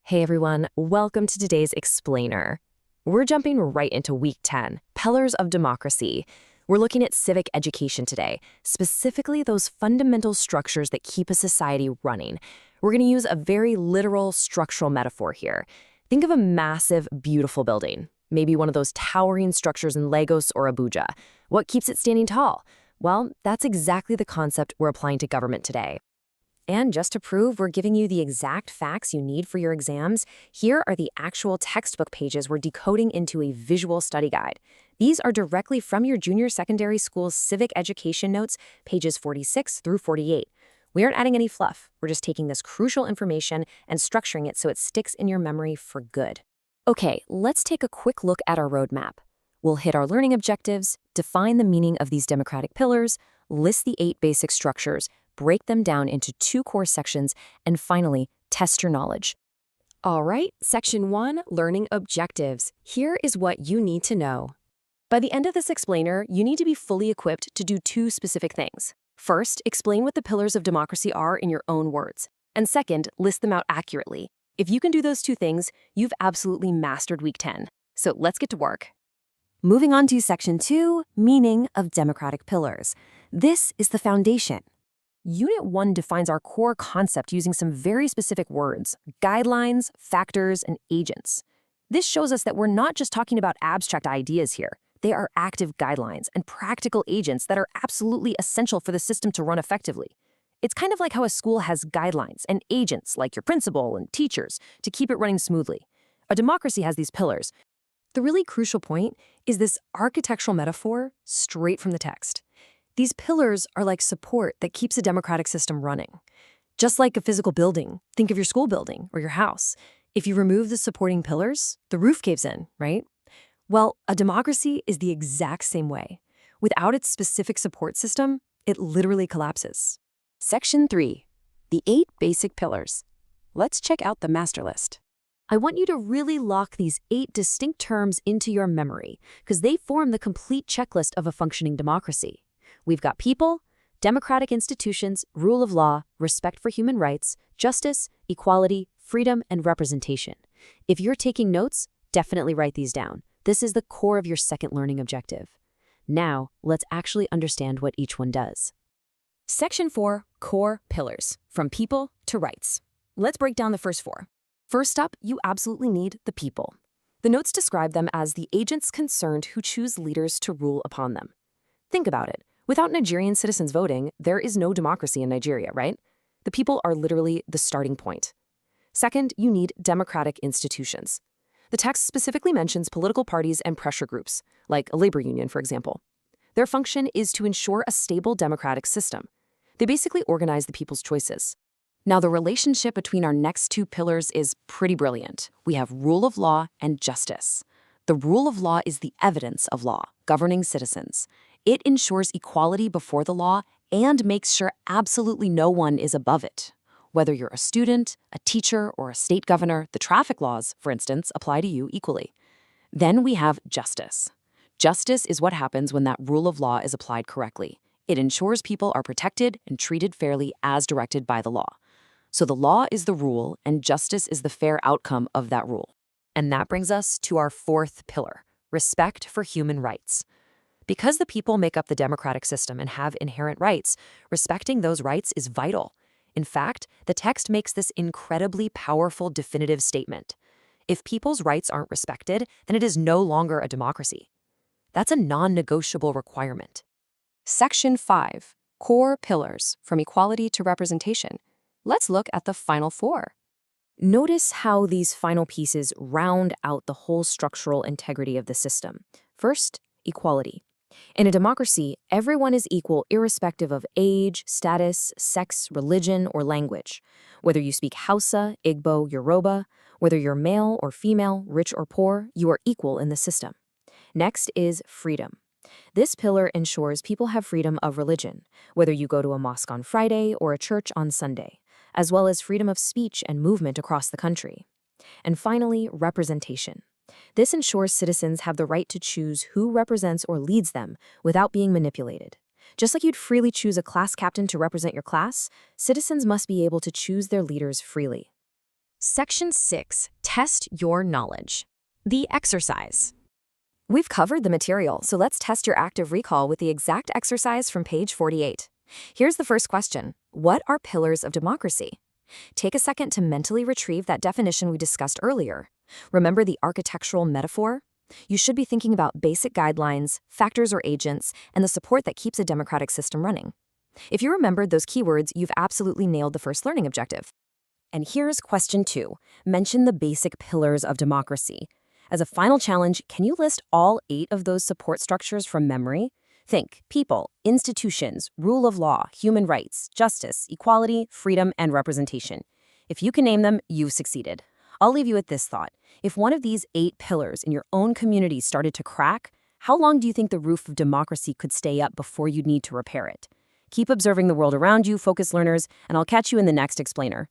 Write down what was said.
Hey everyone, welcome to today's Explainer. We're jumping right into Week 10, Pillars of Democracy. We're looking at civic education today, specifically those fundamental structures that keep a society running. We're going to use a very literal structural metaphor here. Think of a massive, beautiful building, maybe one of those towering structures in Lagos or Abuja. What keeps it standing tall? Well, that's exactly the concept we're applying to government today. And just to prove we're giving you the exact facts you need for your exams, here are the actual textbook pages we're decoding into a visual study guide. These are directly from your junior secondary school's civic education notes, pages 46 through 48. We aren't adding any fluff. We're just taking this crucial information and structuring it so it sticks in your memory for good. Okay, let's take a quick look at our roadmap. We'll hit our learning objectives, define the meaning of these democratic pillars, list the 8 basic structures, break them down into 2 core sections, and finally, test your knowledge. All right, Section 1, Learning Objectives. Here is what you need to know. By the end of this explainer, you need to be fully equipped to do 2 specific things. First, explain what the pillars of democracy are in your own words. And second, list them out accurately. If you can do those 2 things, you've absolutely mastered Week 10. So let's get to work. Moving on to Section 2, Meaning of Democratic Pillars. This is the foundation. Unit 1 defines our core concept using some very specific words, guidelines, factors, and agents. This shows us that we're not just talking about abstract ideas here. They are active guidelines and practical agents that are absolutely essential for the system to run effectively. It's kind of like how a school has guidelines and agents like your principal and teachers to keep it running smoothly. A democracy has these pillars. The really crucial point is this architectural metaphor straight from the text. These pillars are like support that keeps a democratic system running. Just like a physical building, think of your school building or your house. If you remove the supporting pillars, the roof caves in, right? Well, a democracy is the exact same way. Without its specific support system, it literally collapses. Section 3, the 8 basic pillars. Let's check out the master list. I want you to really lock these 8 distinct terms into your memory because they form the complete checklist of a functioning democracy. We've got people, democratic institutions, rule of law, respect for human rights, justice, equality, freedom, and representation. If you're taking notes, definitely write these down. This is the core of your second learning objective. Now, let's actually understand what each one does. Section 4, Core Pillars, from people to rights. Let's break down the first 4. First up, you absolutely need the people. The notes describe them as the agents concerned who choose leaders to rule upon them. Think about it. Without Nigerian citizens voting, there is no democracy in Nigeria, right? The people are literally the starting point. Second, you need democratic institutions. The text specifically mentions political parties and pressure groups, like a labor union, for example. Their function is to ensure a stable democratic system. They basically organize the people's choices. Now, the relationship between our next 2 pillars is pretty brilliant. We have rule of law and justice. The rule of law is the evidence of law, governing citizens. It ensures equality before the law and makes sure absolutely no one is above it. Whether you're a student, a teacher, or a state governor, the traffic laws, for instance, apply to you equally. Then we have justice. Justice is what happens when that rule of law is applied correctly. It ensures people are protected and treated fairly as directed by the law. So the law is the rule, and justice is the fair outcome of that rule. And that brings us to our 4th pillar, respect for human rights. Because the people make up the democratic system and have inherent rights, respecting those rights is vital. In fact, the text makes this incredibly powerful definitive statement. If people's rights aren't respected, then it is no longer a democracy. That's a non-negotiable requirement. Section 5, Core Pillars, from equality to representation. Let's look at the final 4. Notice how these final pieces round out the whole structural integrity of the system. First, equality. In a democracy, everyone is equal irrespective of age, status, sex, religion, or language. Whether you speak Hausa, Igbo, Yoruba, whether you're male or female, rich or poor, you are equal in the system. Next is freedom. This pillar ensures people have freedom of religion, whether you go to a mosque on Friday or a church on Sunday, as well as freedom of speech and movement across the country. And finally, representation. This ensures citizens have the right to choose who represents or leads them without being manipulated. Just like you'd freely choose a class captain to represent your class, citizens must be able to choose their leaders freely. Section 6. Test your knowledge. The exercise. We've covered the material, so let's test your active recall with the exact exercise from page 48. Here's the first question. What are pillars of democracy? Take a second to mentally retrieve that definition we discussed earlier. Remember the architectural metaphor? You should be thinking about basic guidelines, factors or agents, and the support that keeps a democratic system running. If you remembered those keywords, you've absolutely nailed the first learning objective. And here's question 2. Mention the basic pillars of democracy. As a final challenge, can you list all 8 of those support structures from memory? Think people, institutions, rule of law, human rights, justice, equality, freedom, and representation. If you can name them, you've succeeded. I'll leave you with this thought. If one of these 8 pillars in your own community started to crack, how long do you think the roof of democracy could stay up before you'd need to repair it? Keep observing the world around you, focused learners, and I'll catch you in the next explainer.